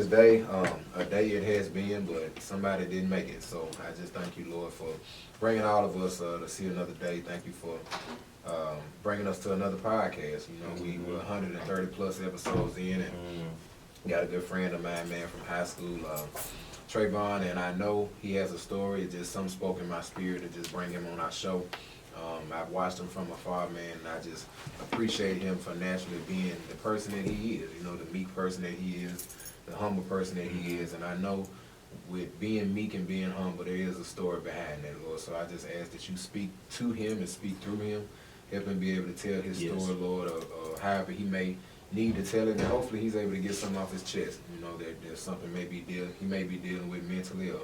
this day. A day it has been, but somebody didn't make it. So I just thank you, Lord, for bringing all of us to see another day. Thank you for bringing us to another podcast. You know, we're 130 plus episodes in, and got a good friend of mine, man, from high school, Trevon, and I know he has a story. It just something spoke in my spirit to just bring him on our show. I've watched him from afar, man, and I just appreciate him for naturally being the person that he is, you know, the meek person that he is, the humble person that he is, and I know with being meek and being humble, there is a story behind that, Lord, so I just ask that you speak to him and speak through him, help him be able to tell his story, Lord, or however he may need to tell it, and hopefully he's able to get something off his chest, you know, that there's something he may be dealing with mentally or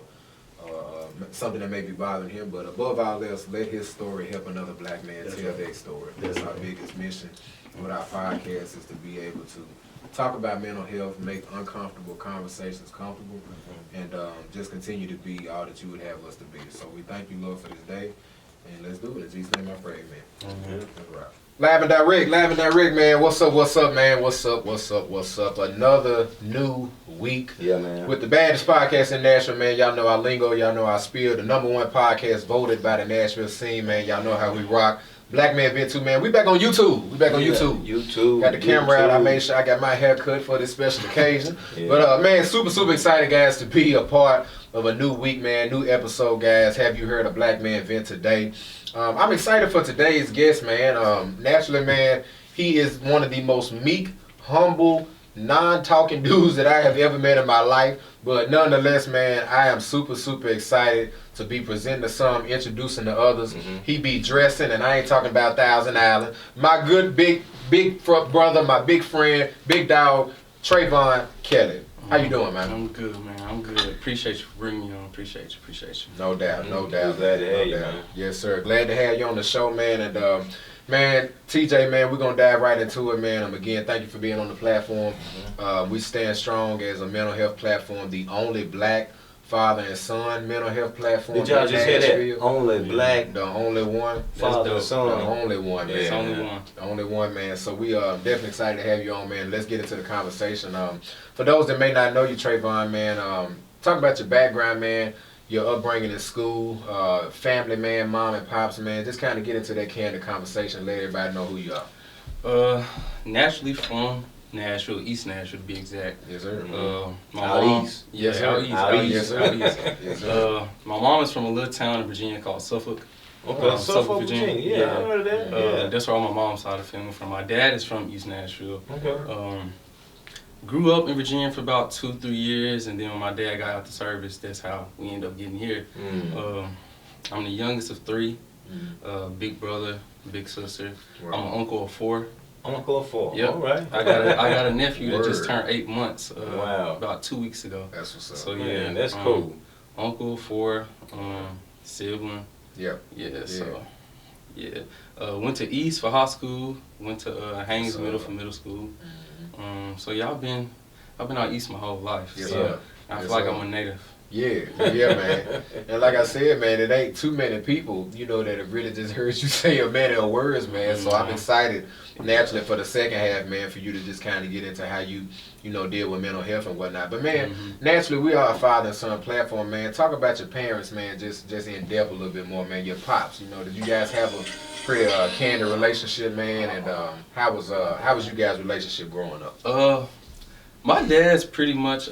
something that may be bothering him, but above all else, let his story help another black man tell their story. That's our biggest mission with our podcast, is to be able to talk about mental health, make uncomfortable conversations comfortable, and just continue to be all that you would have us to be. So we thank you, Lord, for this day, and let's do it. In Jesus' name I pray, amen. That's right. Live and direct, man. What's up, man? What's up? Another new week. Yeah, man. With the baddest podcast in Nashville, man. Y'all know our lingo, y'all know our spiel. The #1 podcast voted by the Nashville scene, man. Y'all know how we rock. Black Man Vent 2, man. We back on YouTube. YouTube. Got the camera out. I made sure I got my hair cut for this special occasion. But, man, super excited, guys, to be a part of a new week, man. New episode, guys. Have you heard of Black Man Vent today? I'm excited for today's guest, man. Naturally, man, he is one of the most meek, humble, non-talking dudes that I have ever met in my life. But nonetheless, man, I am super excited to be presenting to some, introducing to others. He be dressing, and I ain't talking about Thousand Island. My good big brother, my big friend, big dog, Trevon Kelley. How you doing, man? I'm good, man. I'm good. Appreciate you for bringing me on. Appreciate you. No doubt. Glad to have you, man. Yes, sir. Glad to have you on the show, man. And man, TJ, man, we're gonna dive right into it, man. Again, thank you for being on the platform. We stand strong as a mental health platform, the only black father and son mental health platform. Did y'all just hear that? Only black, the only one, father and son. The only one, man. It's only one. The only one, man. So we are definitely excited to have you on, man. Let's get into the conversation. For those that may not know you, Trevon, man, talk about your background, man, your upbringing in school, family, man, mom and pops, man. Just kind of get into that candid conversation, let everybody know who you are. Naturally from Nashville, East Nashville to be exact. Yes, sir. My East. Yes, sir. Yes, sir. My mom is from a little town in Virginia called Suffolk. Okay, Suffolk, Virginia. Yeah, I heard of that. That's where all my mom's side of the family from. My dad is from East Nashville. Okay. Grew up in Virginia for about 2-3 years, and then when my dad got out the service, that's how we ended up getting here. I'm the youngest of 3, big brother, big sister. Wow. I'm an uncle of 4. Uncle of 4. Yep. All right. I got a nephew that just turned 8 months. Wow. About 2 weeks ago. That's what's up. So yeah, Man, that's cool. Uncle of 4, sibling. Yep. Yeah. So yeah. Went to East for high school. Went to Haynes Middle for middle school. So yeah, I've been out East my whole life. Yes, so sir. I feel like I'm a native. Yeah, man. And like I said, man, it ain't too many people, you know, that have really just heard you say a man of words, man. So I'm excited, naturally, for the second half, man, for you to just kind of get into how you know, deal with mental health and whatnot. But, man, naturally, we are a father and son platform, man. Talk about your parents, man, just in depth a little bit more, man. Your pops, you know, did you guys have a pretty candid relationship, man? And how was you guys' relationship growing up? My dad's pretty much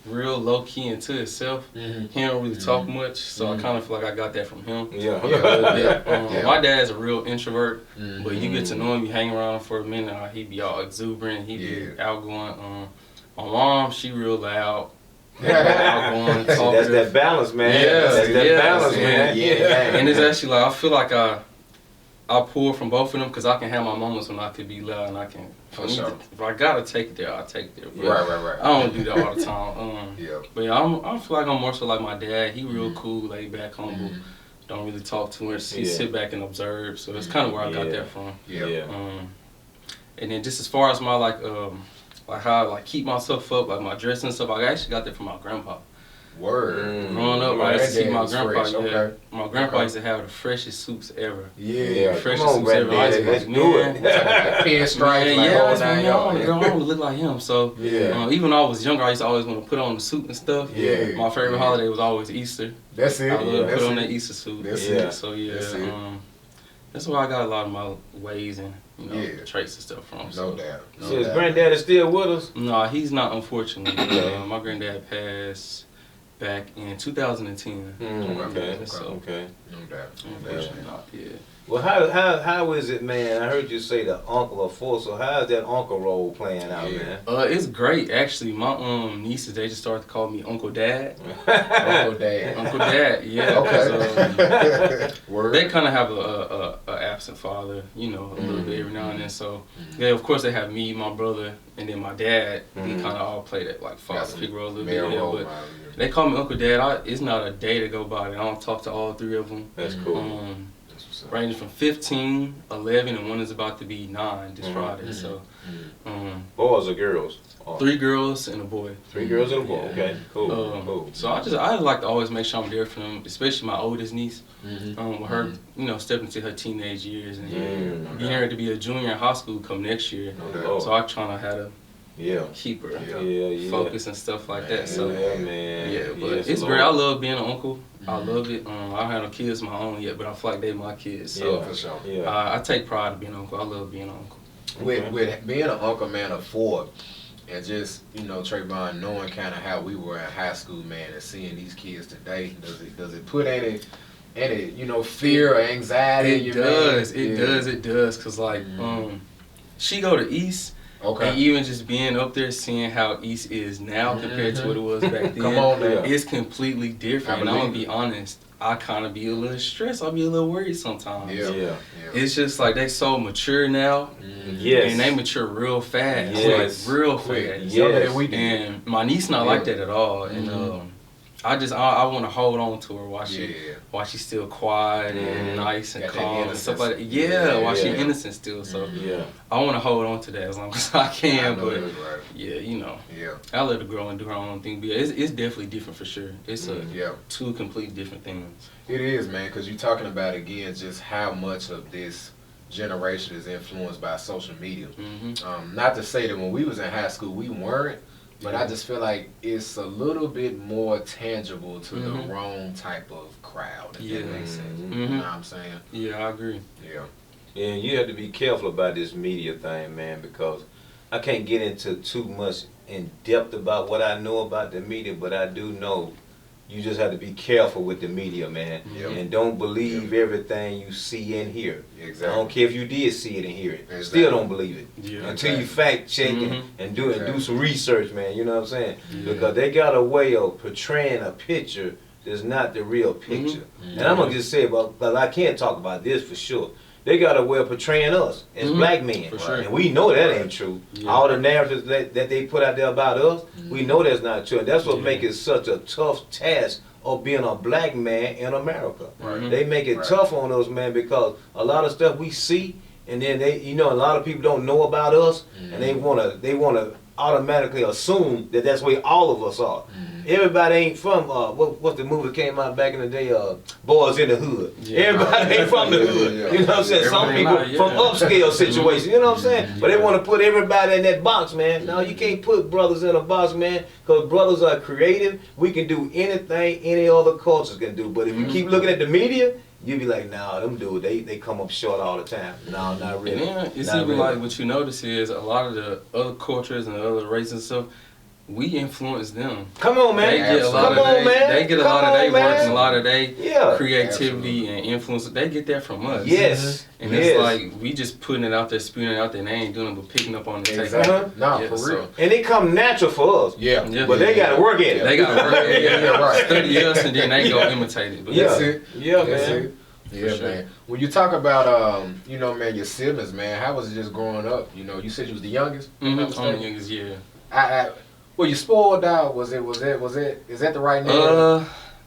real low key into himself. He don't really talk much, so I kind of feel like I got that from him. My dad's a real introvert, but you get to know him, you hang around for a minute, he be all exuberant, he be outgoing. My mom, she real loud. Outgoing, That's that balance, man. That's that balance, man. And it's actually like I feel like I pull from both of them because I can have my moments when I could be loud and I can. If I gotta take it there, I'll take it there. But Right. I don't do that all the time. But yeah, I feel like I'm more so like my dad. He real cool, laid back, humble. Don't really talk too much. He sit back and observe. So it's kind of where I got that from. And then just as far as my like how I like keep myself up, like my dress and stuff, I actually got that from my grandpa. Word. Growing up, I used to see my grandpa. fresh. Okay. My grandpa used to have the freshest suits ever. Yeah. Freshest Come on, suits ever. I used to be let's like, do man. it. Like pinstripes, like I whole was like, nine man, I want yards. to look like him. So Yeah. even when I was younger, I used to always want to put on the suit and stuff. Yeah. My favorite holiday was always Easter. That's it. I love to That's put on it. that Easter suit. That's it. So yeah, That's it. that's where I got a lot of my ways and traits and stuff from. No doubt. So his granddad is still with us? No, he's not, unfortunately. My granddad passed back in 2010. Okay. So, Okay. No doubt. unfortunately not, Well, how is it, man? I heard you say the uncle of four. So how's that uncle role playing out, man? It's great, actually. My nieces, they just started to call me Uncle Dad. Uncle Dad. Uncle Dad, yeah. Okay. So, they kind of have a absent father, you know, a little bit every now and then. So, yeah, of course they have me, my brother, and then my dad. We kind of all play that like father figure a little bit. But they call me Uncle Dad. It's not a day to go by that I don't talk to all three of them. That's cool. Ranging from 15, 11, and one is about to be 9 this Friday. So, boys or girls? 3 girls and a boy. 3 girls and a boy. Okay, cool. Cool. So I like to always make sure I'm there for them, especially my oldest niece. With her, you know, stepping into her teenage years and getting her to be a junior in high school come next year. So I try to have to keep her focused and stuff like that. So but it's great. I love being an uncle. I love it. I don't have no kids of my own yet, but I feel like they're my kids. So for sure. I take pride in being an uncle. I love being an uncle. With being an uncle, man, of 4, and just, you know, Trevon, knowing kind of how we were in high school, man, and seeing these kids today, does it put any you know, fear or anxiety? It does, cause like she go to East. Okay. And even just being up there, seeing how East is now compared to what it was back then, Come on now. It's completely different. And I'm gonna be honest, I kind of be a little stressed. I'll be a little worried sometimes. It's just like they so mature now, and they mature real fast, like real fast. And my niece not like that at all, and I want to hold on to her while she's still quiet and nice and calm and stuff like that. While she's innocent still. So I want to hold on to that as long as I can. But you know, I let her grow and do her own thing. But it's definitely different for sure. It's 2 completely different things. It is, man, because you're talking about, again, just how much of this generation is influenced by social media. Not to say that when we was in high school we weren't, but I just feel like it's a little bit more tangible to the wrong type of crowd, if that makes sense. You know what I'm saying? Yeah, I agree. And you have to be careful about this media thing, man, because I can't get into too much in depth about what I know about the media, but I do know you just have to be careful with the media, man. And don't believe everything you see and hear. I don't care if you did see it and hear it. Still don't believe it. Until you fact check and do some research, man. You know what I'm saying? Because they got a way of portraying a picture that's not the real picture. And I'm going to just say, but I can't talk about this for sure. They got a way of portraying us as black men. And we know that ain't true. All the narratives that they put out there about us, we know that's not true. And that's what makes it such a tough task of being a black man in America. They make it tough on us, man, because a lot of stuff we see, and then they, you know, a lot of people don't know about us, and they wanna automatically assume that that's where all of us are. Everybody ain't from what the movie came out back in the day, Boys in the Hood. Everybody ain't from the hood. You know what I'm saying? Some people from upscale situations. You know what I'm saying? But they want to put everybody in that box, man. No, you can't put brothers in a box, man, because brothers are creative. We can do anything any other cultures can do. But if you keep looking at the media, you be like, nah, them dudes, they come up short all the time. No, not really. And it's not even really. Like what you notice is a lot of the other cultures and other races and stuff, we influence them. Come on, man. They get a lot of their work and a lot of their creativity and influence. They get that from us. And it's like we just putting it out there, spewing it out there, and they ain't doing it but picking up on the tape. For real. And it come natural for us. But they got to work at it. They got to work at it. Study us, and then they go imitate it. But that's it. Man. Man. When you talk about, you know, man, your siblings, man, how was it just growing up? You know, you said you was the youngest. I'm the youngest, Well, you spoiled out. Is that the right name?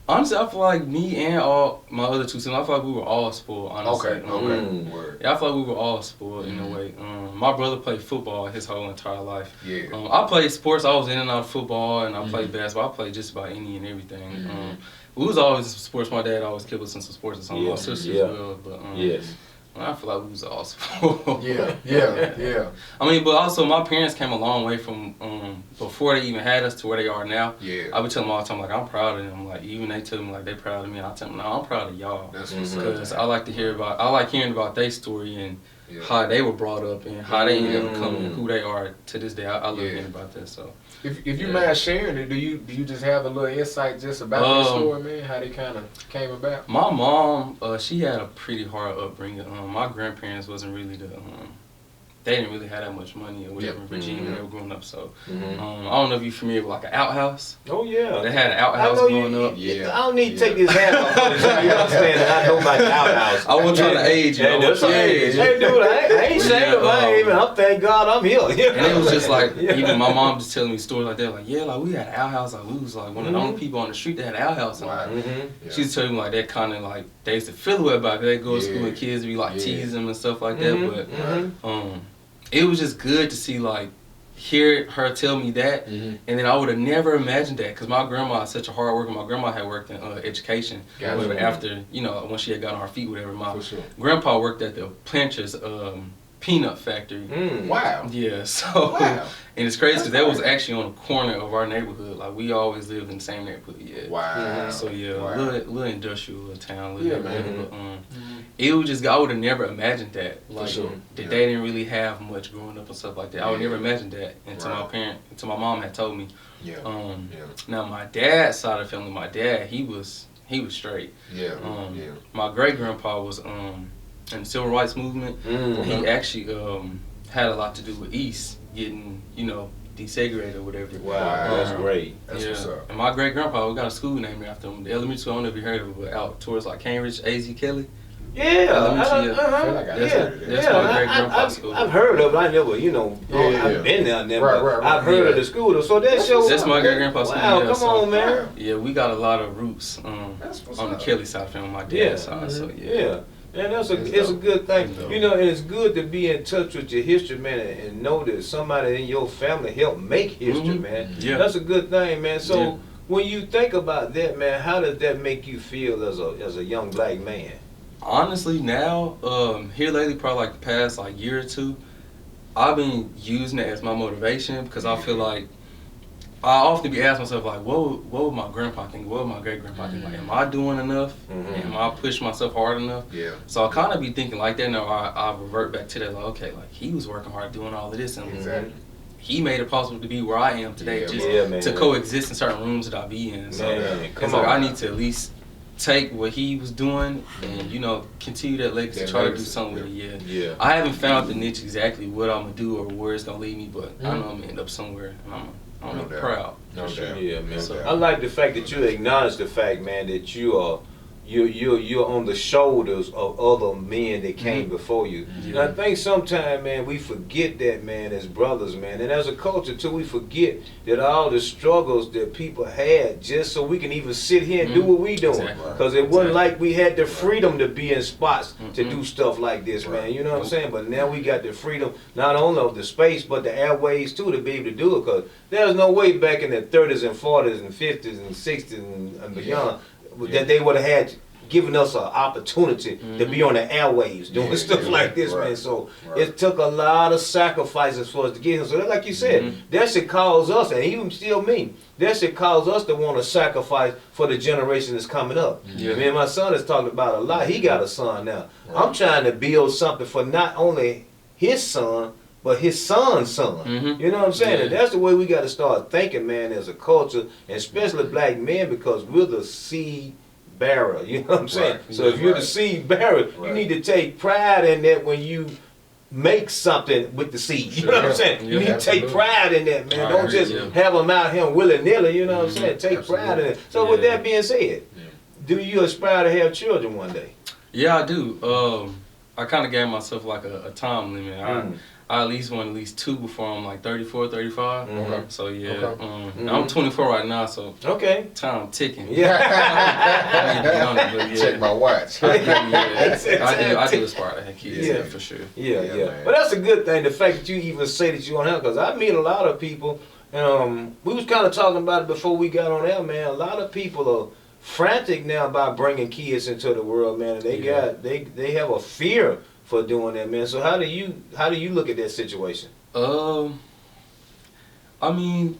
Honestly, I feel like me and all my other two siblings, I feel like we were all spoiled, honestly. Okay. Yeah, I feel like we were all spoiled in a way. My brother played football his whole entire life. Yeah. I played sports. I was in and out of football, and I played basketball. I played just about any and everything. We was always into sports. My dad always kept us into sports and some of my sisters as well. But I feel like we was all spoiled. Yeah. I mean, but also my parents came a long way from before they even had us to where they are now. Yeah. I would tell them all the time, like, I'm proud of them. Like, even they tell me, like, they proud of me. And I tell them, no, I'm proud of y'all. That's what's up. Because I like hearing about their story and how they were brought up and how they ended up becoming who they are to this day. I love hearing about that. So, if you mind sharing it, do you just have a little insight just about that story, man? How they kind of came about? My mom, she had a pretty hard upbringing. My grandparents wasn't really they didn't really have that much money or whatever in Virginia when they were growing up. So I don't know if you're familiar with like an outhouse. Oh yeah, they had an outhouse growing up. Yeah, I don't need to take this hat off. You understand that I know about the outhouse. I wasn't trying to age you. Hey, dude, I ain't saying I'm thank God I'm here. And it was just like even my mom just telling me stories like that. Like like we had an outhouse. Like we was like one of the only people on the street that had an outhouse. And she was telling me like that kind of like they used to feel away about it. They go to school and kids be like tease them and stuff like that. But it was just good to see like hear her tell me that, and then I would have never imagined that because my grandma is such a hard worker. My grandma had worked in education, after when she had gotten on her feet, whatever. My grandpa worked at the Planters peanut factory. Wow. Yeah. So and it's crazy because that was actually on the corner of our neighborhood. Like we always lived in the same neighborhood. Yeah. Wow. So little industrial little town. Man. It was just I would have never imagined that. Like that they didn't really have much growing up and stuff like that. I would never imagine that until my mom had told me. Now my dad's side of the family, my dad, he was straight. My great grandpa was in the civil rights movement. He actually had a lot to do with East getting, desegregated or whatever. Wow, that's great. That's what's up. And my great grandpa, we got a school named after him. The elementary school, I don't know if you heard of it, but out towards like Cambridge, A.Z. Kelley. Yeah, that's my great grandpa's school. I've heard of it. I never, I've been down there. But I've heard of the school. So that's my great grandpa's school. Wow, come on, man. Yeah, we got a lot of roots on the Kelley side of family, my dad's side. So and it's a good thing. And it's good to be in touch with your history, man, and know that somebody in your family helped make history, man. Yeah. That's a good thing, man. So when you think about that, man, how does that make you feel as a young black man? Honestly, now, here lately, probably like the past year or two, I've been using it as my motivation because I feel like I often be asking myself like, what would my grandpa think? What would my great grandpa think? Like, am I doing enough? Am I pushing myself hard enough? Yeah. So I kind of be thinking like that now. I revert back to that like, okay, like he was working hard doing all of this and he made it possible to be where I am today, to coexist in certain rooms that I be in. So it's like I need to at least take what he was doing and continue that legacy, try to do something with it. Yeah. I haven't found the niche exactly what I'm gonna do or where it's gonna lead me, but I know I'm gonna end up somewhere and I'm proud. No doubt. Yeah, man. So, I like the fact that you acknowledge the fact, man, that you're on the shoulders of other men that came before you. And I think sometimes, man, we forget that, man, as brothers, man, and as a culture too, we forget that all the struggles that people had just so we can even sit here and do what we doing. Because it wasn't like we had the freedom to be in spots to do stuff like this, man. You know what I'm saying? But now we got the freedom, not only of the space, but the airways too, to be able to do it. Because there's no way back in the 30s and 40s and 50s and 60s and beyond that they would have had given us an opportunity to be on the airwaves doing stuff like this, man. So it took a lot of sacrifices for us to get here. So like you said, that should cause us, and even still me, that should cause us to want to sacrifice for the generation that's coming up. Me and my son has talked about a lot. He got a son now. I'm trying to build something for not only his son, but his son's son. You know what I'm saying? And that's the way we got to start thinking, man, as a culture, and especially black men, because we're the seed bearer. You know what I'm saying? So if you're the seed bearer, you need to take pride in that when you make something with the seed. You know what I'm saying? You need to take pride in that, man. Don't just have them out here willy-nilly. You know what I'm saying? Take pride in it. So with that being said, do you aspire to have children one day? Yeah, I do. I kind of gave myself like a time limit. I at least want at least 2 before I'm like 34, 35. Mhm. So yeah, Mhm. I'm 24 right now, so time ticking. Yeah. I need to get on it, but yeah. Check my watch. I do aspire to have kids, yeah, for sure. Yeah. Man. But that's a good thing, the fact that you even say that you want to help, because I meet a lot of people, we was kind of talking about it before we got on air, man. A lot of people are frantic now about bringing kids into the world, man, and they have a fear for doing that, man. So how do you look at that situation? I mean,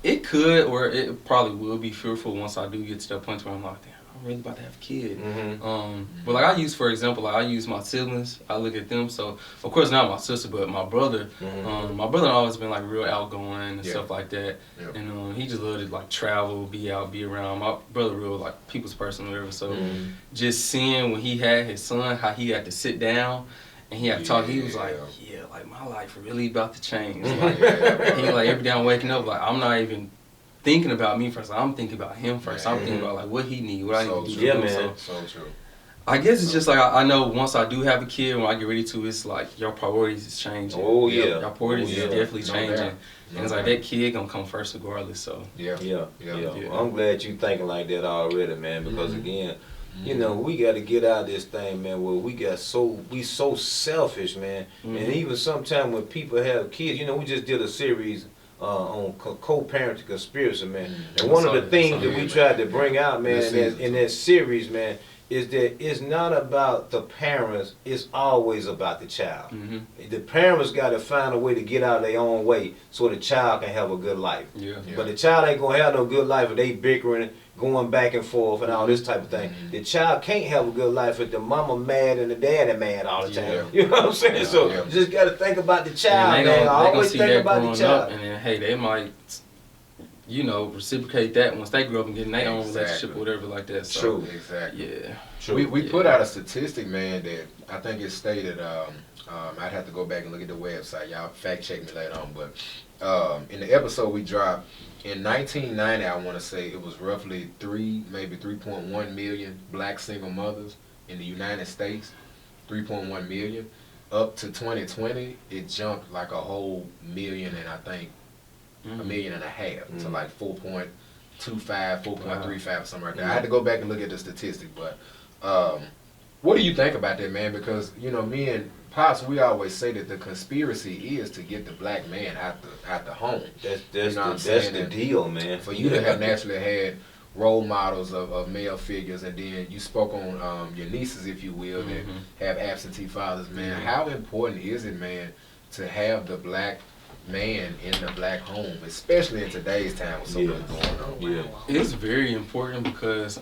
it could, or it probably will be fearful once I do get to that point where I'm like, damn, I'm really about to have a kid. But like for example, I use my siblings. I look at them. So of course not my sister, but my brother. My brother always been like real outgoing and stuff like that. And he just loved to like travel, be out, be around. My brother real like people's person or whatever. So just seeing when he had his son, how he had to sit down and he had to talk, he was like, like my life really about to change. Like, he like every day I'm waking up, like I'm not even thinking about me first. I'm thinking about him first. I'm thinking about like what he needs, what I need to do. Yeah, man. So true. I guess it's just like I know once I do have a kid, when I get ready to, it's like your priorities is changing. Oh yeah, your priorities is definitely changing. And it's like that kid gonna come first regardless. So yeah. Well, I'm glad you thinking like that already, man. Because again, you know, we got to get out of this thing, man, where we so selfish, man. And even sometimes when people have kids, you know, we just did a series on co-parenting conspiracy, man. And one of the things that we tried to bring out, man, in that series, man, is that it's not about the parents, it's always about the child. The parents got to find a way to get out of their own way so the child can have a good life. But the child ain't going to have no good life if they bickering, going back and forth and all this type of thing. The child can't have a good life if the mama mad and the daddy mad all the time. You know what I'm saying? So you just got to think about the child, man. Always think about the child. And then, hey, they might, you know, reciprocate that once they grow up and get in their own relationship or whatever like that. So, True, exactly. Yeah. True. We put out a statistic, man, that I think it stated, I'd have to go back and look at the website. Y'all fact check me later on. But in the episode we dropped, in 1990, I want to say it was roughly maybe 3.1 million black single mothers in the United States. 3.1 million. Up to 2020, it jumped like a whole million, and I think a million and a half to like 4.25, 4.35, something like that. I had to go back and look at the statistic, but what do you think about that, man? Because, you know, me and Pops, we always say that the conspiracy is to get the black man out the home. That's the deal, man. For you to have naturally had role models of male figures, and then you spoke on your nieces, if you will, that have absentee fathers, man. How important is it, man, to have the black man in the black home, especially in today's time with so much going on? It's very important because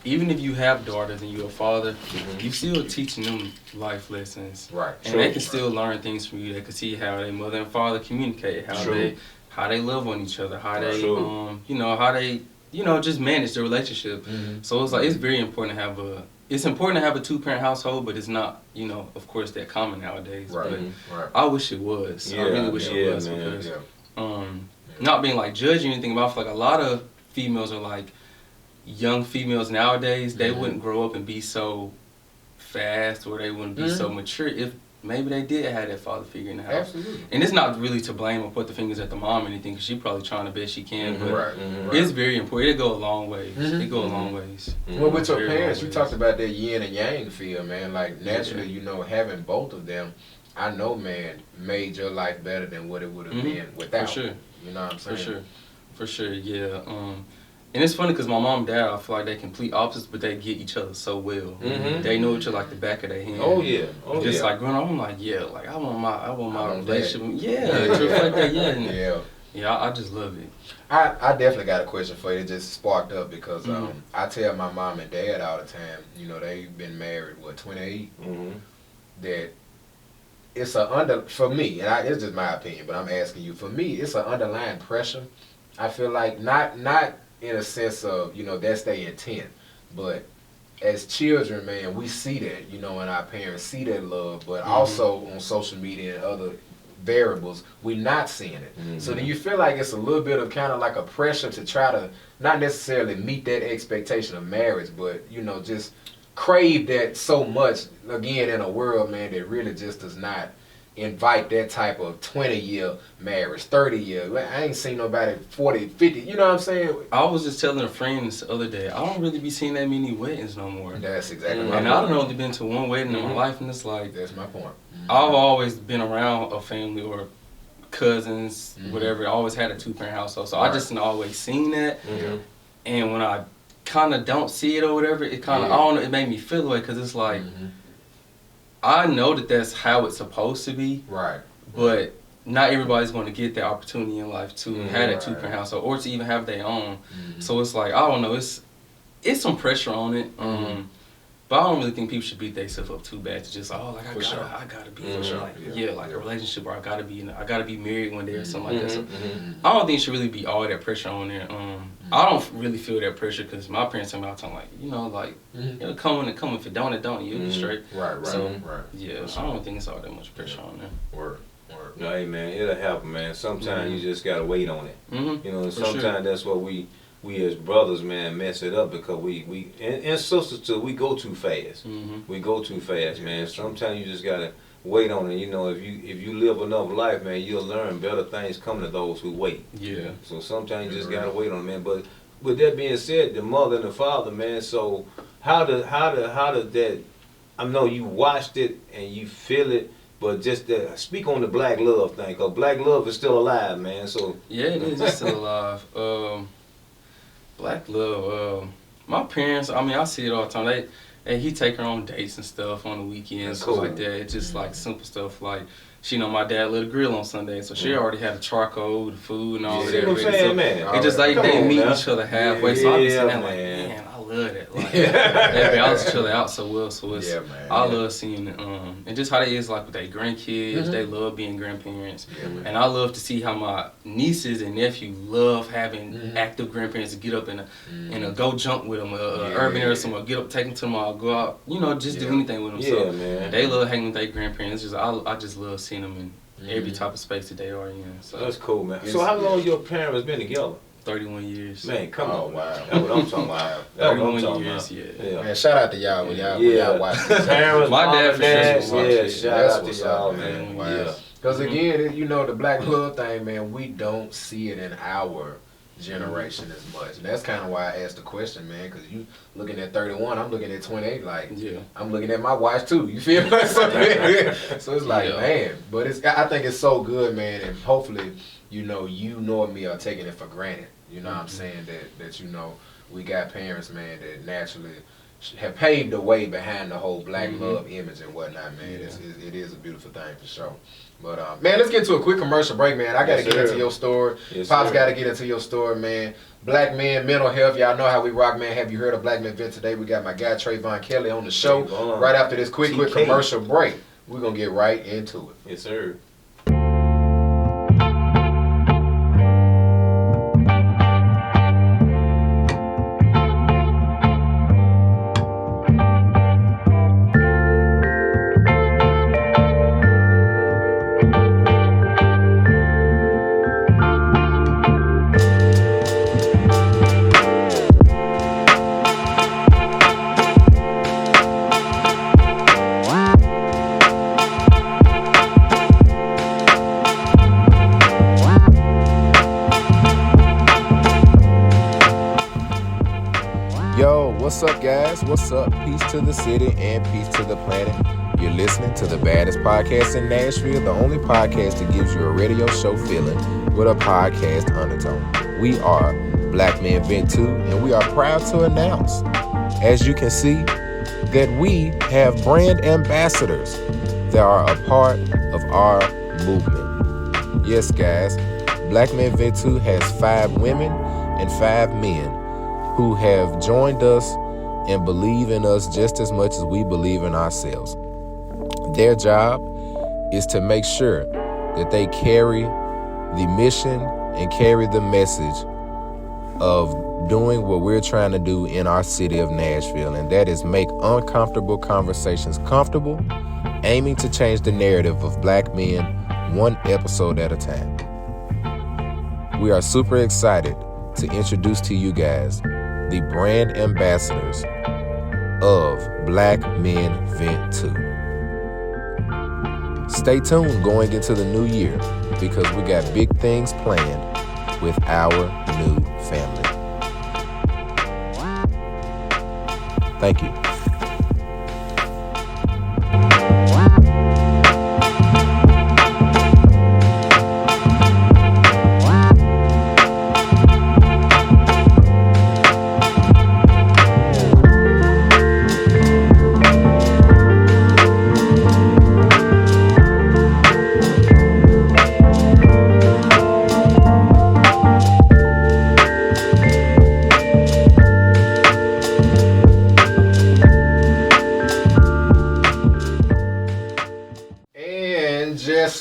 even if you have daughters and you're a father, you still teaching them life lessons. Right. And they can still learn things from you. They can see how their mother and father communicate, how they love on each other, how they how they just manage their relationship. So it's like it's very important to have a important to have a 2-parent household, but it's not, of course, that common nowadays. But I wish it was. I really wish it was, because not being like judging anything, but I feel like a lot of females are like young females nowadays. They wouldn't grow up and be so fast, or they wouldn't be so mature if maybe they did have that father figure in the house. Absolutely. And it's not really to blame or put the fingers at the mom or anything, because she's probably trying the best she can. But it's very important. It go a long ways. It go a long ways. Well, with your parents, you talked about that yin and yang feel, man. Like, naturally, having both of them, I know, man, made your life better than what it would have been without. For sure. You know what I'm saying? For sure, yeah. And it's funny because my mom and dad, I feel like they're complete opposites, but they get each other so well. They know each other like the back of their hand. Just like growing up, I'm like, like I want my relationship. To reflect that. I just love it. I definitely got a question for you. It just sparked up because I tell my mom and dad all the time, they've been married, 28? That it's for me, and it's just my opinion, but I'm asking you, for me, it's an underlying pressure. I feel like not in a sense of, that's their intent, but as children, man, we see that, and our parents see that love, but also on social media and other variables, we're not seeing it. So do you feel like it's a little bit of kind of like a pressure to try to not necessarily meet that expectation of marriage, but, just crave that so much, again, in a world, man, that really just does not invite that type of 20-year marriage, 30-year. I ain't seen nobody 40, 50. You know what I'm saying? I was just telling a friend this the other day. I don't really be seeing that many weddings no more. That's exactly right. And I've only been to one wedding in my life, and it's like that's my point. I've always been around a family or cousins, whatever. I always had a 2-parent household, so I just always seen that. And when I kind of don't see it or whatever, it kind of I don't know. It made me feel away because it's like I know that that's how it's supposed to be, right? But not everybody's going to get that opportunity in life to have that 2-parent household or to even have their own. So it's like, I don't know, it's some pressure on it. But I don't really think people should beat themselves up too bad to just, I gotta be like a relationship, or I gotta be married one day or something like that. So I don't think it should really be all that pressure on there. I don't really feel that pressure because my parents tell me all the time, like, it'll come when it come. If it don't, you'll be straight. Right. So yeah, I don't think it's all that much pressure on there. Word. No, hey man, it'll happen, man. Sometimes you just gotta wait on it. You know, sometimes that's what we as brothers, man, mess it up because we and sisters too, we go too fast. We go too fast, man. Sometimes you just gotta wait on it. You know, if you live enough life, man, you'll learn better things come to those who wait. Yeah. So sometimes you just gotta wait on it, man. But with that being said, the mother and the father, man. So how does that? I know you watched it and you feel it. But just speak on the black love thing, because black love is still alive, man. So yeah, it is. It's still alive. Black love. My parents, I mean, I see it all the time. He take her on dates and stuff on the weekends, stuff like that. It's just like simple stuff like, she know my dad lit a grill on Sunday, so she already had the charcoal, the food, and all that. You know what I'm saying, man? It's just like they meet each other halfway. So I be sitting there like, man, I love that. Like, they balance each other out so well. So it's, I love seeing it. And just how they is like with their grandkids. They love being grandparents. And I love to see how my nieces and nephews love having active grandparents to get up and go jump with them, urban area somewhere, get up, take them to the mall, go out, just do anything with them. So they love hanging with their grandparents. Just I just love seeing them in every type of space that they are in. So that's cool, man. So how long your parents been together? 31 years. Man, come on. Wow. That's what I'm talking about. 31 years, yeah. Man, shout out to y'all when y'all watch this. Parents, my dad for sure. Yeah, shout out to y'all, man. Wow. Because again, the black love thing, man, we don't see it in our generation as much. And that's kind of why I asked the question, man, because you looking at 31, I'm looking at 28, like, I'm looking at my watch too, you feel me? So it's like, man, but I think it's so good, man, and hopefully, you nor me are taking it for granted, you know what I'm saying, that we got parents, man, that naturally have paved the way behind the whole black love image and whatnot, man. It is a beautiful thing for sure. But man, let's get to a quick commercial break, man. I gotta get into your story. Pops gotta get into your story, man. Black men, mental health. Y'all know how we rock, man. Have you heard of Black Men Vent today? We got my guy Trevon Kelley on the show. Right after this quick commercial break, we're gonna get right into it. Yes, sir. What's up, guys? What's up? Peace to the city and peace to the planet. You're listening to the baddest podcast in Nashville, the only podcast that gives you a radio show feeling with a podcast undertone. We are Black Men Vent 2, and we are proud to announce, as you can see, that we have brand ambassadors that are a part of our movement. Yes, guys, Black Men Vent 2 has 5 women and 5 men who have joined us and believe in us just as much as we believe in ourselves. Their job is to make sure that they carry the mission and carry the message of doing what we're trying to do in our city of Nashville, and that is make uncomfortable conversations comfortable, aiming to change the narrative of black men one episode at a time. We are super excited to introduce to you guys the brand ambassadors of Black Men Vent 2. Stay tuned going into the new year because we got big things planned with our new family. Thank you.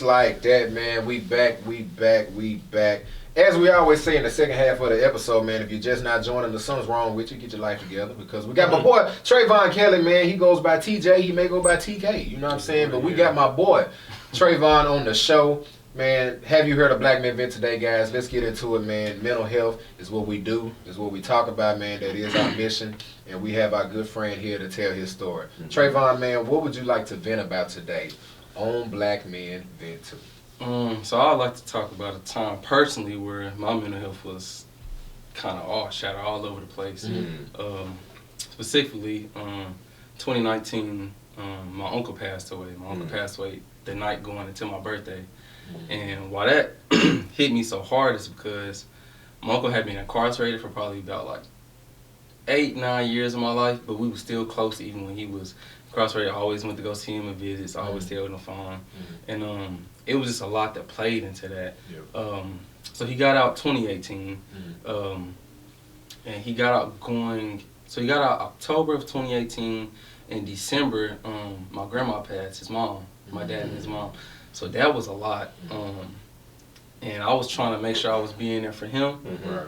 Like that, man. We back. As we always say in the second half of the episode, man, if you're just not joining, something's wrong with you. Get your life together because we got my boy Trevon Kelley, man. He goes by TJ. He may go by TK. You know what I'm saying? But we got my boy Trevon on the show. Man, have you heard of Black Men Vent today, guys? Let's get into it, man. Mental health is what we do, is what we talk about, man. That is our mission. And we have our good friend here to tell his story. Trevon, man, what would you like to vent about today on Black Men Vent 2? So I'd like to talk about a time personally where my mental health was kind of shattered all over the place. Specifically, 2019, my uncle passed away. My uncle passed away the night going into my birthday. And why that hit me so hard is because my uncle had been incarcerated for probably about like 8-9 years of my life, but we were still close even when he was incarcerated. I always went to go see him in visits. I always stayed on the phone. And it was just a lot that played into that. So he got out 2018. And he got out October of 2018. In December, my grandma passed, his mom, my dad and his mom. So that was a lot. And I was trying to make sure I was being there for him.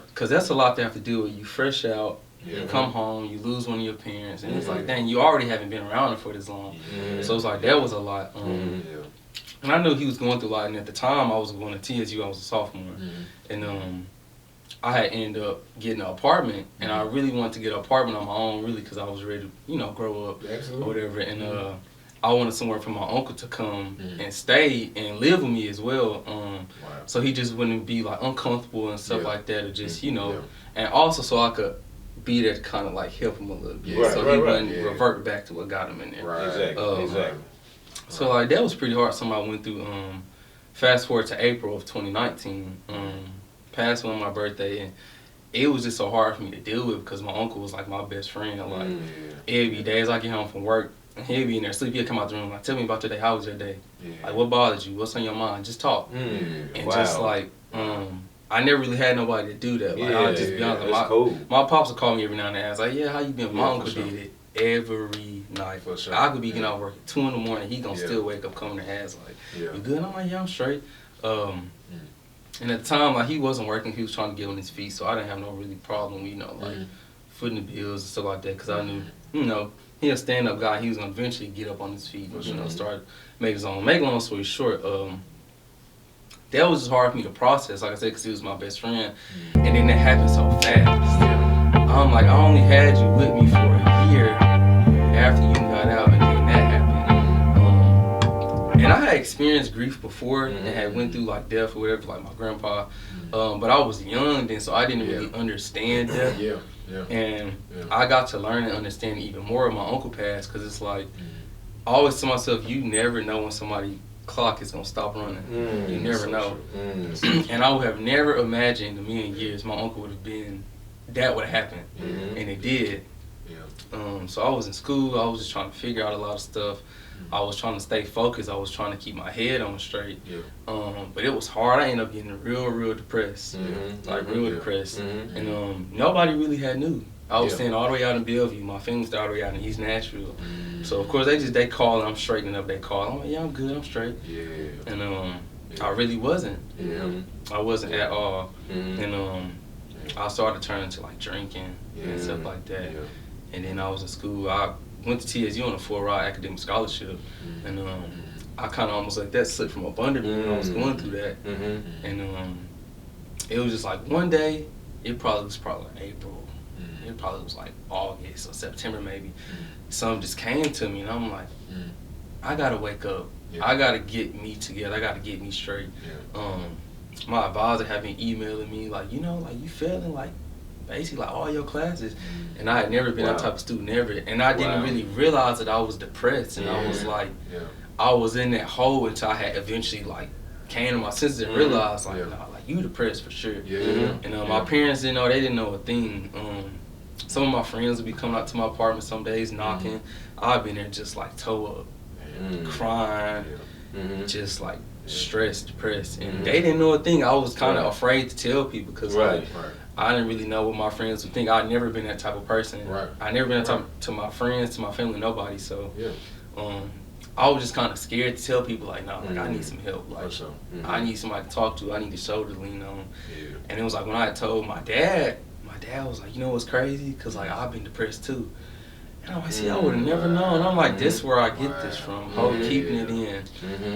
Because that's a lot to have to deal with. You fresh out. You come home, you lose one of your parents, and it's like, dang, you already haven't been around him for this long. So it's like, that was a lot. And I knew he was going through a lot, and at the time, I was going to TSU, I was a sophomore. And I had ended up getting an apartment, and I really wanted to get an apartment on my own, really, because I was ready to, grow up or whatever. And I wanted somewhere for my uncle to come and stay and live with me as well. So he just wouldn't be, like, uncomfortable and stuff like that, or just, and also so I could be there to kind of like help him a little bit, so he wouldn't revert back to what got him in there. Exactly. So like that was pretty hard. Something I went through. Fast forward to April of 2019, passed on my birthday, and it was just so hard for me to deal with because my uncle was like my best friend. Like every day as I get home from work, he'd be in there sleep. He'd come out the room like, "Tell me about today. How was your day? Like what bothered you? What's on your mind? Just talk." And just like. I never really had nobody to do that. Like, I'll just be honest. My pops would call me every now and then. I was like, how you been? My uncle did it every night. For sure. I could be getting out of work at 2 in the morning. He gonna still wake up, coming to ask, like, you good? I'm like, I'm straight. And at the time, like, he wasn't working. He was trying to get on his feet, so I didn't have no really problem, like, footing the bills and stuff like that, because I knew, he a stand-up guy. He was gonna eventually get up on his feet and, start making his own. Make a long story short, that was just hard for me to process, like I said, because he was my best friend. And then that happened so fast. I'm like, I only had you with me for a year after you got out, and then that happened. And I had experienced grief before and had went through like death or whatever, like my grandpa. But I was young then, so I didn't really understand death. And I got to learn and understand even more when my uncle passed, because it's like, I always tell myself, you never know when somebody clock is gonna stop running. You never know. And I would have never imagined in a million years my uncle would have been, that would have happened. And it did. So I was in school, I was just trying to figure out a lot of stuff. I was trying to stay focused, I was trying to keep my head on straight. But it was hard. I ended up getting real depressed. Like real depressed. And nobody really had knew. I was staying all the way out in Bellevue. My family was all the way out in East Nashville. So of course they call and I'm straightening up. They call. I'm like, I'm good. I'm straight. And I really wasn't. I wasn't at all. And I started turning to like drinking and stuff like that. And then I was in school. I went to TSU on a 4-ride academic scholarship. And I kind of almost like that slipped from up under me when I was going through that. And it was just like one day. It was probably like April. It probably was like August or September maybe. Something just came to me and I'm like, I gotta wake up I gotta get me together. I gotta get me straight. My advisor had been emailing me like, you failing like basically like all your classes, and I had never been that type of student ever, and I didn't really realize that I was depressed, and I was like, I was in that hole until I had eventually like came to my senses and realized like, nah, like you depressed for sure. And my parents didn't know, they didn't know a thing. Some of my friends would be coming out to my apartment some days knocking. I've been there just like toe up, crying, just like stressed, depressed, and they didn't know a thing. I was kind of afraid to tell people because like, I didn't really know what my friends would think. I'd never been that type of person. I never been that type to my friends, to my family, nobody. So I was just kind of scared to tell people like, nah, like I need some help. Like I need somebody to talk to. I need a shoulder to lean on. And it was like when I told my dad was like, you know what's crazy? Because like I've been depressed too. And I'm like, see, I would have never known. I'm like, this is where I get this from, keeping it in.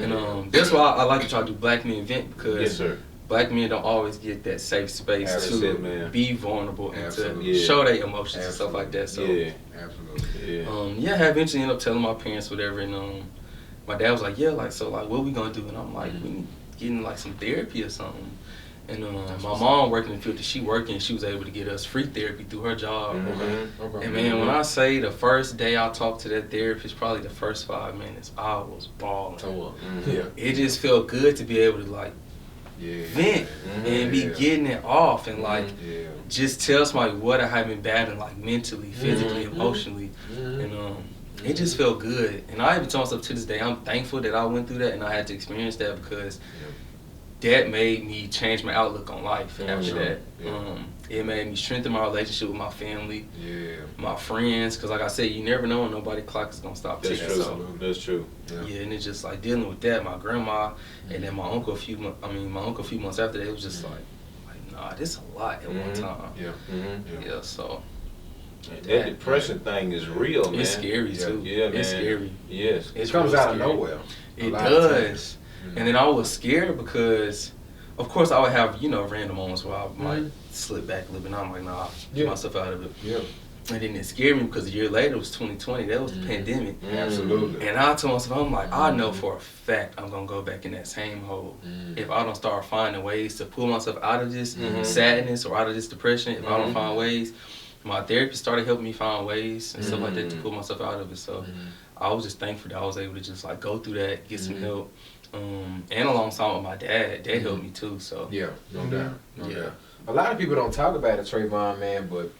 And that's why I like to try to do Black Men Vent, because Black men don't always get that safe space to be vulnerable and to show their emotions and stuff like that. So I eventually ended up telling my parents whatever, and my dad was like, so what we gonna do? And I'm like, we need getting like some therapy or something. And my mom working in the field that she worked in, she was able to get us free therapy through her job. And man, when I say the first day I talked to that therapist, probably the first 5 minutes, I was bawling. It just felt good to be able to like vent and be getting it off and like just tell somebody what I have been battling, like mentally, physically, emotionally. And it just felt good. And I even tell myself to this day, I'm thankful that I went through that and I had to experience that, because that made me change my outlook on life after that. It made me strengthen my relationship with my family, my friends, because like I said, you never know when nobody's clock is going to stop ticking. That's true. And it's just like dealing with that, my grandma, and then my uncle a few months after that, it was just like nah, this is a lot at one time. So that depression thing is real, man. It's scary too. It's scary. Yes. It comes out of nowhere. It does. And then I was scared because, of course, I would have, random moments where I might slip back a little bit, and I'm like, nah, get myself out of it. And then it scared me because a year later, it was 2020, that was the pandemic. Absolutely. And I told myself, I'm like, I know for a fact I'm going to go back in that same hole. If I don't start finding ways to pull myself out of this sadness or out of this depression, if I don't find ways, my therapist started helping me find ways and stuff like that to pull myself out of it. So I was just thankful that I was able to just like go through that, get some help. And alongside with my dad, they helped me too. So no doubt. A lot of people don't talk about it, Trevon, man, but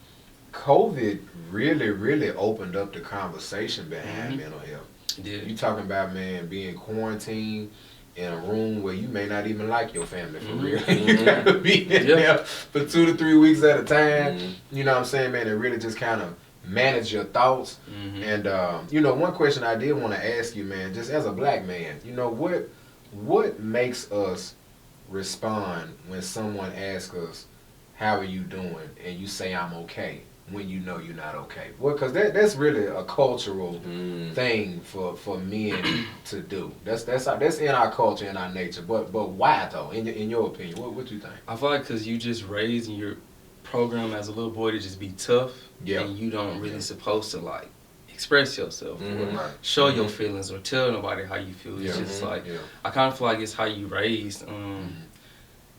COVID really opened up the conversation behind mental health. You talking about, man, being quarantined in a room where you may not even like your family for real. You gotta be in there for 2 to 3 weeks at a time. You know what I'm saying, man? And really just kind of manage your thoughts. And one question I did want to ask you, man, just as a Black man, what makes us respond when someone asks us, how are you doing? And you say, I'm okay, when you know you're not okay. Well, because that's really a cultural thing for men to do. That's in our culture, in our nature. But why, though, in your opinion? What you think? I feel like because you just raised and you're programmed as a little boy to just be tough. And you don't really supposed to, like, express yourself or show your feelings or tell nobody how you feel. It's just like, I kind of feel like it's how you raised.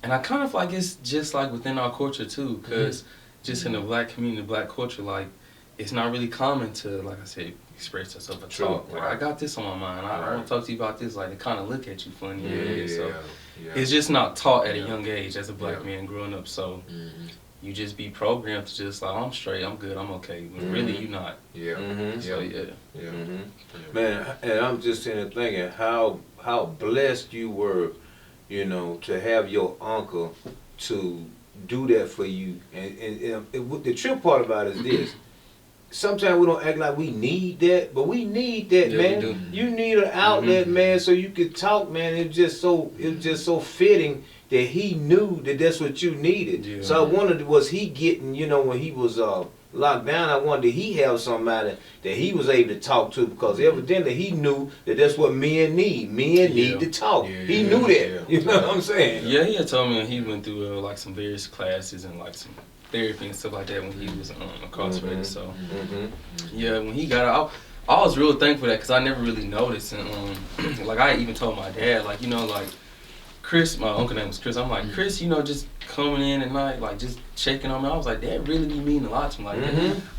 And I kind of feel like it's just like within our culture too, because just in the Black community, Black culture, like, it's not really common to, like I said, express yourself or talk. Like, I got this on my mind. I want to talk to you about this. Like, they kind of look at you funny. So it's just not taught at a young age as a Black man growing up. So you just be programmed to just like, I'm straight, I'm good, I'm okay. But really, you not. So Man, and I'm just sitting there thinking how blessed you were, to have your uncle to do that for you. And the trip part about it is this. Sometimes we don't act like we need that, but we need that, man. You need an outlet, man, so you could talk, man. It was just so fitting that he knew that that's what you needed. So I wondered, was he getting, when he was locked down, I wondered, did he have somebody that he was able to talk to? Because evidently he knew that that's what men need. Men need to talk. He knew that. You know what I'm saying? Yeah, he had told me he went through like some various classes and like some therapy and stuff like that when he was incarcerated. So yeah, when he got out, I was real thankful for that because I never really noticed, and like I even told my dad, like like Chris, my uncle name was Chris. I'm like Chris, just coming in at night, like just checking on me. I was like, Dad really be meaning a lot to me. Like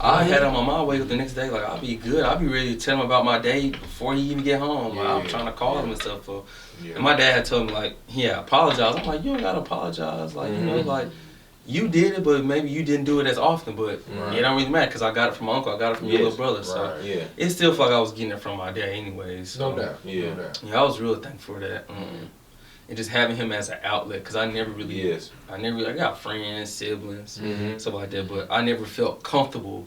I had him on my way the next day. Like I'll be good. I'll be ready to tell him about my day before he even get home. Like, I'm trying to call him and stuff. And my dad had told me like, apologize. I'm like, you don't gotta apologize. Like like. You did it, but maybe you didn't do it as often. But it don't really matter because I got it from my uncle. I got it from your little brother. So it still felt like I was getting it from my dad anyways. So, no doubt. No doubt. Yeah, I was really thankful for that. And just having him as an outlet because I never really, I got friends, siblings, stuff like that. But I never felt comfortable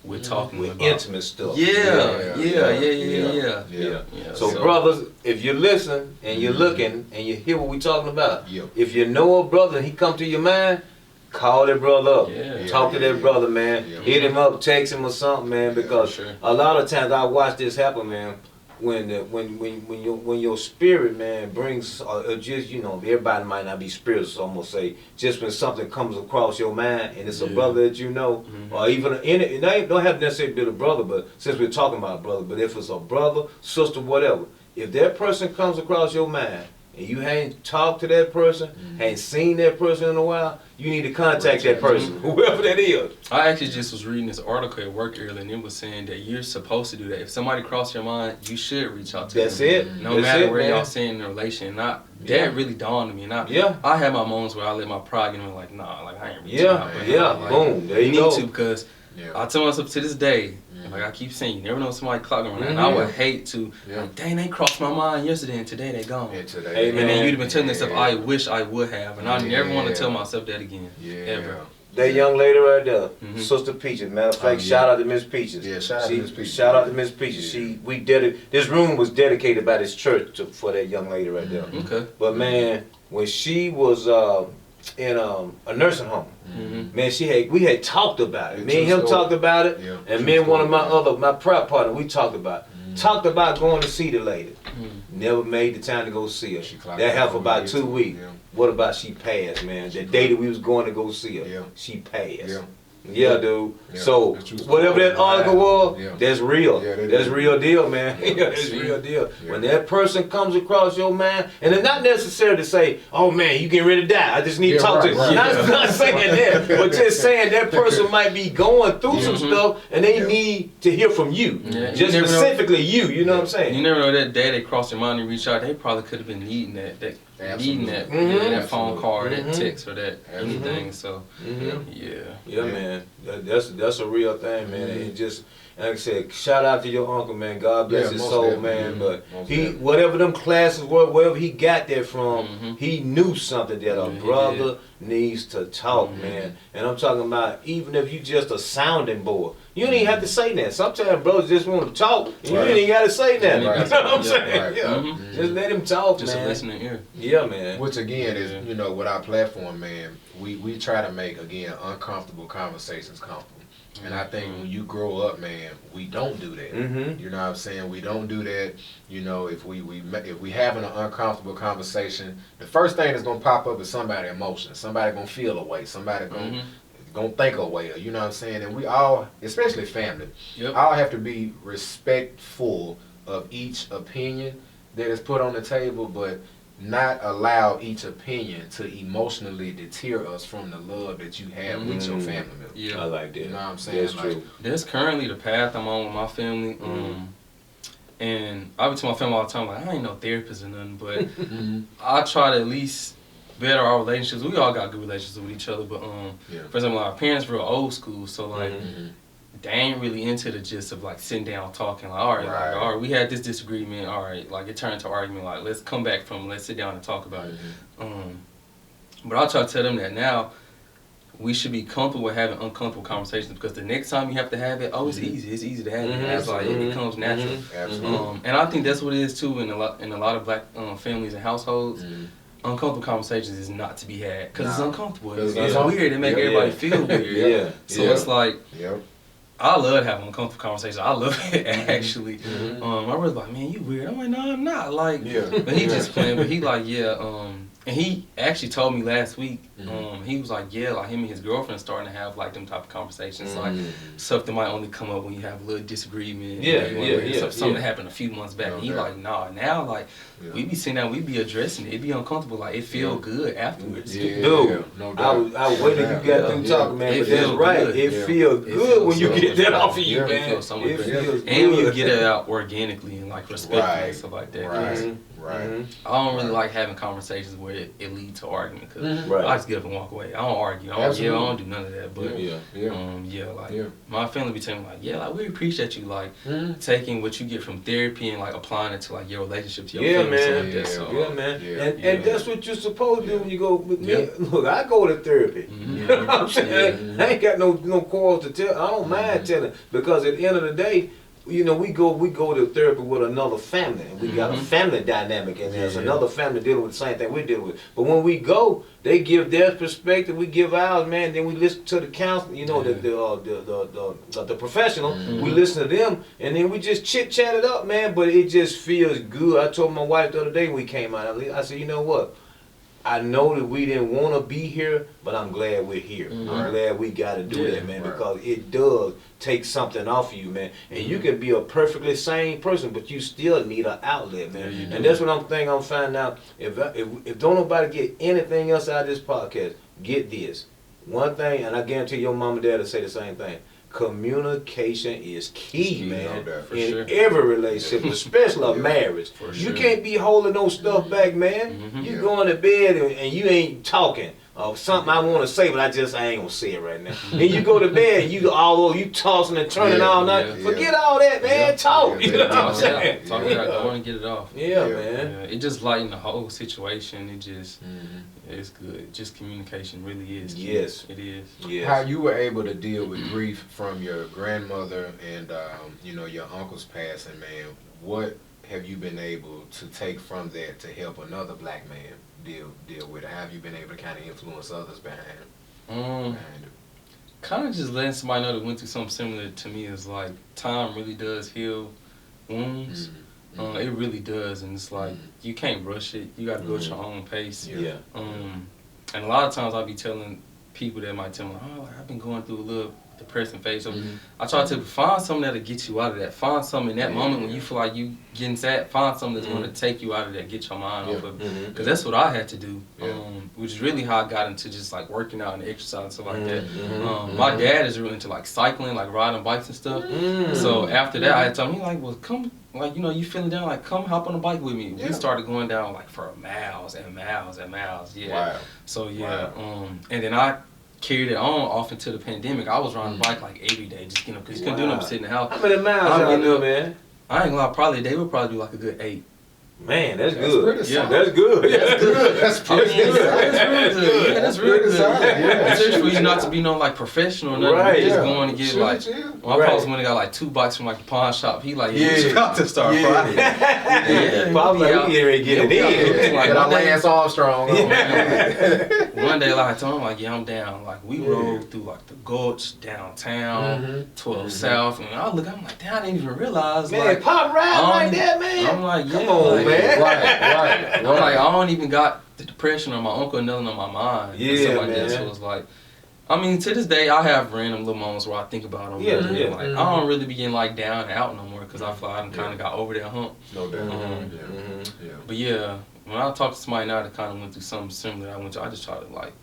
with talking with about intimate stuff. Yeah. So brothers, if you're listening and you're looking and you hear what we're talking about, if you know a brother and he come to your mind, call that brother up. Talk to that brother, man. Hit him up, text him or something, man. Because a lot of times I watch this happen, man. When your spirit, man, brings just everybody might not be spiritual, so I'm gonna say just when something comes across your mind and it's a brother that you know, or even it don't have to necessarily be a brother, but since we're talking about brother, but if it's a brother, sister, whatever, if that person comes across your mind and you ain't talked to that person, ain't seen that person in a while, you need to contact that person, whoever that is. I actually just was reading this article at work earlier, and it was saying that you're supposed to do that. If somebody crosses your mind, you should reach out to them. That's it. No matter where y'all stand in a relation. That really dawned on me. And I had my moments where I let my pride get me like, nah, like I ain't reaching out. Like, boom, there you need go. to because I tell myself to this day, like I keep saying, you never know somebody clocking on that. And I would hate to, like, dang, they crossed my mind yesterday and today they gone. And then you'd have been telling yourself, I wish I would have. And I never want to tell myself that again. Ever. That young lady right there, Sister Peaches. Matter of fact, shout out to Miss Peaches. Shout out to Miss Peaches. Shout out to Miss Peaches. This room was dedicated by this church for that young lady right there. Okay. But man, when she was in a nursing home, man, we had talked about it. Me and him talked about it, and me and one of my prep partner, we talked about it. Talked about going to see the lady. Never made the time to go see her. That happened for about 2 weeks. What about she passed, man? The day that we was going to go see her, she passed. Yeah, dude. So whatever that article was, that's real. That's real deal, man. That's real deal. When that person comes across your mind, and it's not necessary to say, "Oh man, you getting ready to die. I just need to talk to you." Not saying that, but just saying that person might be going through some stuff, and they need to hear from you, just specifically you. You know what I'm saying? You never know that day they crossed your mind and reach out. They probably could have been needing that that phone call, or that text, or that anything. So man. That's a real thing, man. And just like I said, shout out to your uncle, man. God bless his soul, man. But whatever them classes were, wherever he got that from, he knew something that a brother needs to talk, man. And I'm talking about even if you just a sounding board. You don't even have to say that. Sometimes brothers just want to talk, and you ain't even got to say that. You know what I'm saying? Just let him talk, just man. Just a listening ear. Yeah, man. Which again is, with our platform, man, we try to make, again, uncomfortable conversations comfortable. And I think when you grow up, man, we don't do that. You know what I'm saying? We don't do that. If we having an uncomfortable conversation, the first thing that's gonna pop up is somebody emotion. Somebody gonna feel a way. Somebody gonna think a way. You know what I'm saying? And we all, especially family, all have to be respectful of each opinion that is put on the table, but not allow each opinion to emotionally deter us from the love that you have with your family member. Yeah, I like that. You know what I'm saying? That's true. That's currently the path I'm on with my family. And I be to my family all the time, like, I ain't no therapist or nothing, but I try to at least better our relationships. We all got good relationships with each other, but for example, our parents were old school, so like they ain't really into the gist of like sitting down talking, like, all right, we had this disagreement, all right, like it turned to argument, like let's come back from it, let's sit down and talk about it. But I'll try to tell them that now we should be comfortable with having uncomfortable conversations, because the next time you have to have it, it's easy to have it. It's like it becomes natural. And I think that's what it is too in a lot of black families and households. Uncomfortable conversations is not to be had because it's uncomfortable. It's weird. It make everybody feel weird. So it's like, I love having uncomfortable conversations. I love it actually. My brother's like, man, you weird. I'm like, no, I'm not. Like, but he just playing. But he like, And he actually told me last week, he was like, yeah, like him and his girlfriend starting to have like them type of conversations, like stuff that might only come up when you have a little disagreement. Something that happened a few months back. And he like, nah, now like we be sitting down, we be addressing it. It be uncomfortable, like it feel good afterwards. Dude, no doubt. I was waiting till you got through talking, man. But that's right. It feel good when you get that off of you, man. It feels so much better. And when you get it out organically and like respectfully and stuff like that. Right. I don't really like having conversations where it leads to argument because I just get up and walk away. I don't argue. I don't do none of that. But my family be telling me like, like we appreciate you like taking what you get from therapy and like applying it to like your relationship to your family. And that's what you're supposed to do when you go with me. Look, I go to therapy. You know what I'm saying? I ain't got no quarrels to tell. I don't mind telling because at the end of the day, you know, we go to therapy with another family, and we got a family dynamic, and there's another family dealing with the same thing we're dealing with. But when we go, they give their perspective, we give ours, man. Then we listen to the counselor, you know, the professional. We listen to them, and then we just chit chat it up, man. But it just feels good. I told my wife the other day when we came out, I said, you know what? I know that we didn't want to be here, but I'm glad we're here. I'm glad we got to do that, man, because it does take something off of you, man. And you can be a perfectly sane person, but you still need an outlet, man. And that's what I'm finding out. If don't nobody get anything else out of this podcast, get this. One thing, and I guarantee your mom and dad will say the same thing. Communication is key, man, in every relationship, especially a marriage. You can't be holding no stuff back, man. You going to bed and you ain't talking. Something I want to say, but I ain't gonna say it right now. And you go to bed, you tossing and turning all night. Forget all that, man. Talk. You know what I'm saying? Talk it out. I want to get it off. Man. It just lighten the whole situation. It just it's good. Just communication really is key. Yes, it is. Yes. How you were able to deal with grief from your grandmother and you know, your uncle's passing, man. What have you been able to take from that to help another black man deal with it? How have you been able to kind of influence others behind it? Kind of just letting somebody know that went through something similar to me is like time really does heal wounds. It really does, and it's like you can't rush it. You got to go at your own pace. And a lot of times I'll be telling people that might tell me, oh, I've been going through a little depressing phase. So I try to find something that'll get you out of that. Find something in that moment when you feel like you getting sad. Find something that's going to take you out of that, get your mind off of it. Because that's what I had to do, which is really how I got into just like working out and exercise and stuff like that. My dad is really into like cycling, like riding bikes and stuff. So after that, I had told him, like, well, come, like, you know, you feeling down, like, come hop on a bike with me. We started going down like for miles and miles and miles. So and then I carried it on off into the pandemic. I was riding a bike like every day, just getting up, because you couldn't do nothing but sit in the house. How many miles y'all do, man? I ain't gonna lie, they would probably do like a good 8. Man, that's good. That's good. That's good. That's good. That's real good. Especially for you not to be no like professional or nothing. You're just going to get like. My pops went and got like 2 bikes from like the pawn shop. He like, he's about to start riding. Pops like, we ready to get it in. Like Lance Armstrong. One day, like I told him, like, yeah, I'm down. Like we rode through like the Gulch downtown, 12 South, and I look, I'm like, damn, I didn't even realize. Man, like, Pop ride like that, man. I'm like, yeah, come on, man. Right. I'm like, I don't even got the depression or my uncle and nothing on my mind. And stuff like that. So it's like, I mean, to this day, I have random little moments where I think about them. Like, I don't really be getting like down and out no more because I feel like I kind of got over that hump. No doubt. But yeah, when I talk to somebody now that kind of went through something similar that I went to, I just try to like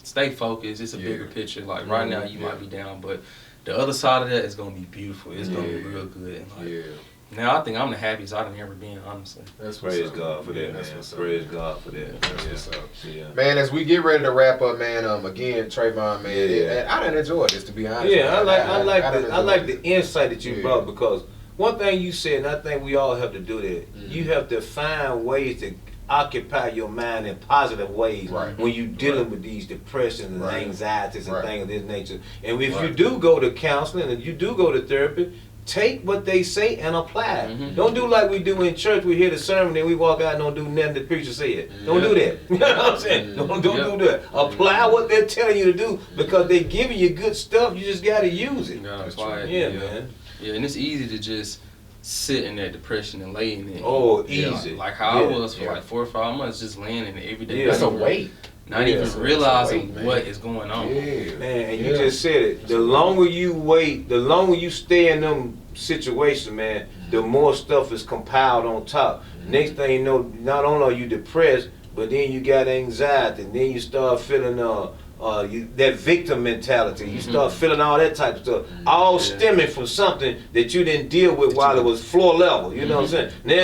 stay focused. It's a bigger picture. Like right now, you might be down, but the other side of that is gonna be beautiful. It's gonna be real good. And like, now I think I'm the happiest I've ever been, honestly. Praise God for that, man. Praise God for that. That's what's up. Man, as we get ready to wrap up, man, again, Trevon, man, I didn't enjoy this, to be honest. I like the insight that you brought, because one thing you said, and I think we all have to do that, you have to find ways to occupy your mind in positive ways when you're dealing with these depressions and anxieties and things of this nature. And if you do go to counseling and you do go to therapy, take what they say and apply it. Don't do like we do in church. We hear the sermon and we walk out and don't do nothing the preacher said. Don't do that. You know what I'm saying? Don't do that. Apply what they're telling you to do, because they're giving you good stuff. You just got to use it. You gotta apply it. Man. Yeah, and it's easy to just sit in that depression and lay in it. Oh, easy. Like how I was for like 4 or 5 months, just laying in it every day. That's a weight. Not even realizing what is going on. Yeah. Man, and you just said it. The longer you wait, the longer you stay in them situations, man, the more stuff is compiled on top. Next thing you know, not only are you depressed, but then you got anxiety, and then you start feeling that victim mentality. You start feeling all that type of stuff, all stemming from something that you didn't deal with while it was floor level. You know what I'm saying? Now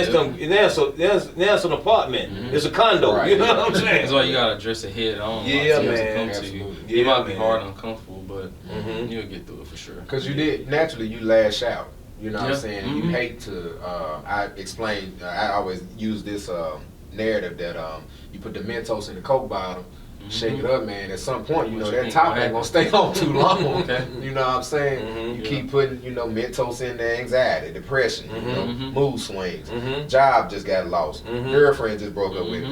it's an apartment. It's a condo. Right. You know what I'm saying? That's why you gotta address it head on. Yeah, like, man. come to you. Yeah, It might be man. hard and uncomfortable, but you'll get through it for sure. Because you did, naturally, you lash out. You know what I'm Yeah. saying? You hate to, I explain, I always use this narrative that you put the Mentos in the Coke bottle, shake it up, man. At some point, you know, that top ain't gonna stay on too long. You know what I'm saying? You keep putting, you know, Mentos in there, anxiety, depression, you know, mood swings. Job just got lost. Girlfriend just broke up with me.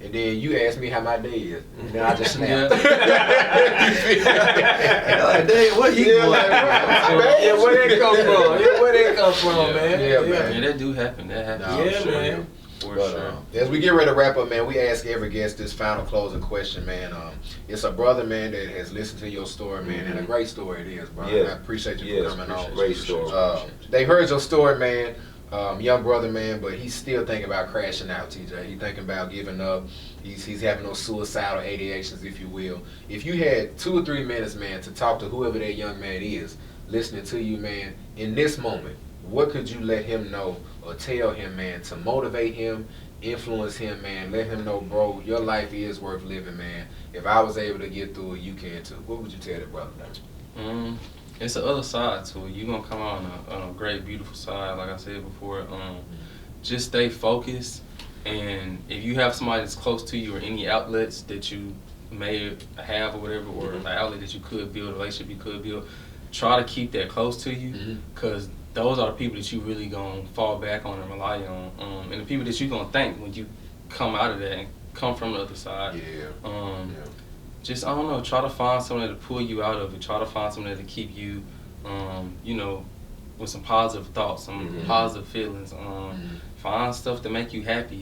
And then you asked me how my day is. And then I just snapped. Like, Dave, what you doing? Yeah, where that come from? Yeah, where that come from, man? Yeah, man. Yeah, that do happen. That happens. Nah, Yeah, sure. man. For But sure. as we get ready to wrap up, man, we ask every guest this final closing question, man. It's a brother, man, that has listened to your story, man, and a great story it is, bro. Yes. I appreciate you Yes, for coming on. great story. They heard your story, man. Young brother, man, but he's still thinking about crashing out, TJ. He's thinking about giving up. He's having those suicidal ideations, if you will. If you had 2 or 3 minutes, man, to talk to whoever that young man is, listening to you, man, in this moment, what could you let him know or tell him, man, to motivate him, influence him, man, let him know, bro, your life is worth living, man. If I was able to get through it, you can too. What would you tell that brother, man? It's the other side to it. You're going to come out on a great, beautiful side, like I said before. Just stay focused. And if you have somebody that's close to you or any outlets that you may have or whatever, or an outlet that you could build, a relationship you could build, try to keep that close to you, because those are the people that you really going to fall back on and rely on. And the people that you're going to thank when you come out of that and come from the other side. Just, I don't know, try to find something to pull you out of it. Try to find something to keep you, you know, with some positive thoughts, some positive feelings. Find stuff to make you happy,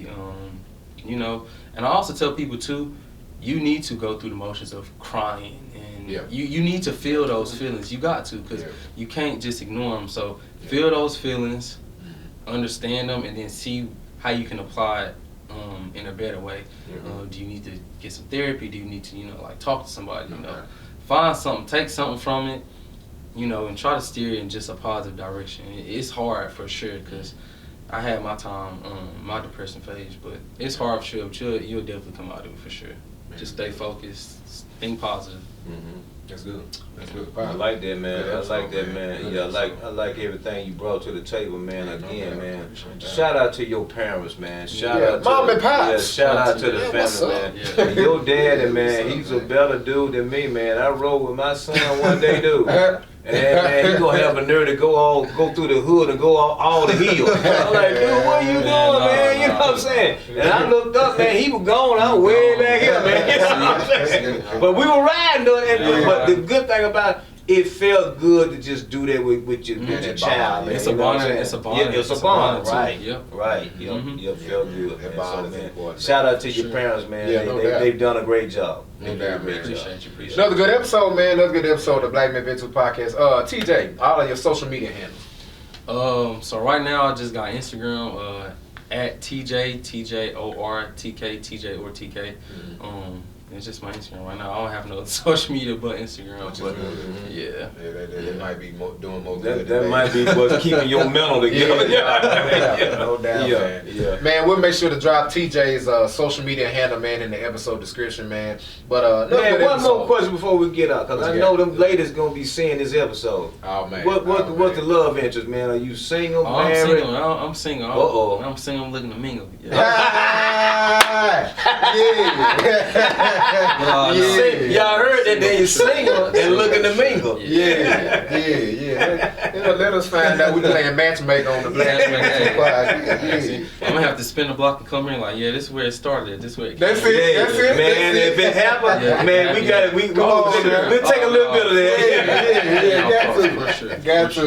you know. And I also tell people, too, you need to go through the motions of crying. And you need to feel those feelings. You got to, because you can't just ignore them. So feel those feelings, understand them, and then see how you can apply it in a better way. Do you need to get some therapy? Do you need to, you know, like talk to somebody? You know, find something, take something from it, you know, and try to steer it in just a positive direction. It's hard for sure, because I had my time, my depression phase, but it's hard for sure. But you'll definitely come out of it for sure. Just stay focused, think positive. That's good. That's good. I like that, man. Good I like episode, that, man. Good Yeah, episode. I like everything you brought to the table, man. Yeah, no Again, doubt. man. Appreciate that. Shout out to your parents, man. Shout Yeah, out to Mom and Pops. Yeah, shout out to the Yeah, what's family, up? man. Yeah. And your daddy, Yeah, man, what's up, he's man? a better dude than me, man. I rode with my son one day, dude. And man, he gonna have a nerve to go through the hood and go all the hills. I'm like, dude, what you doing, man? You know what I'm saying? And I looked up, man, he was gone. I was way back here, man. You know what I'm saying? But we were riding though, but the good thing about it felt good to just do that with your child, man. It's You a know what I'm bond. saying? It's a bond. Yeah, it's a bond, too. right? Yep. Right. Yep. Felt good, That man. bond So, is man, important. shout out to your parents, man. Yeah, no doubt. They've done a great job. No doubt, man. Appreciate you. Another good episode, man. Another good episode of the Black Men Vent podcast. TJ, all of your social media handles. So right now I just got Instagram at TJORTK, TJ or TK. It's just my Instagram right now. I don't have no social media but Instagram. But yeah, They might be doing more good. That might be what's keeping your mental together. No doubt, man. Yeah. Man, we'll make sure to drop TJ's social media handle, man, in the episode description, man. But Man, one more question before we get out, because I know them ladies gonna be seeing this episode. Oh man. What's the love interest, man? Are you single, I'm married? single. I'm single. Uh-oh. I'm single. I'm looking to mingle. Ah, Y'all heard that they single and looking to mingle. Yeah. Let us find out we playing matchmaker on the Black Man. I'm gonna have to spin the block and come here like, yeah, this is where it started. This is where it That's it. Man, if it happens, man, we got it. We'll take a little bit of that. Got to.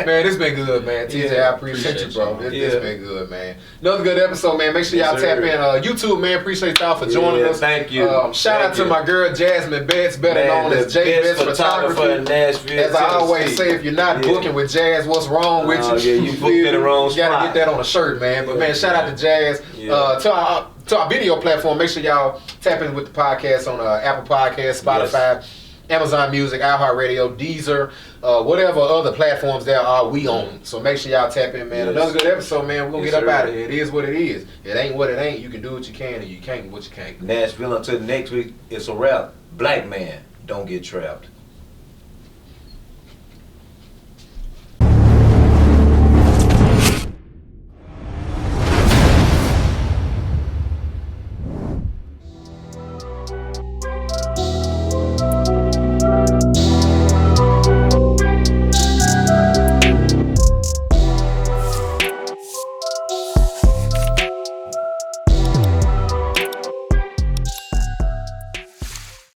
Man, this been good, man. TJ, I appreciate you, bro. This been good, man. Another good episode, man. Make sure y'all tap in. YouTube, man. Appreciate y'all for joining us. Thank you. Shout out to my girl Jasmine Betts, better known as J Betts Photography. In Nashville, as I always say, if you're not booking with Jazz, what's wrong with you? You booked in the wrong spot. You gotta get that on a shirt, man. But man, shout out to Jazz. To our video platform, make sure y'all tap in with the podcast on Apple Podcasts, Spotify, Amazon Music, iHeartRadio, Deezer, whatever other platforms there are, we on. So make sure y'all tap in, man. Another good episode, man. We're gonna get up out of here. It is what it is. It ain't what it ain't. You can do what you can, and you can't what you can't. Nashville, until next week, it's a wrap. Black man, don't get trapped.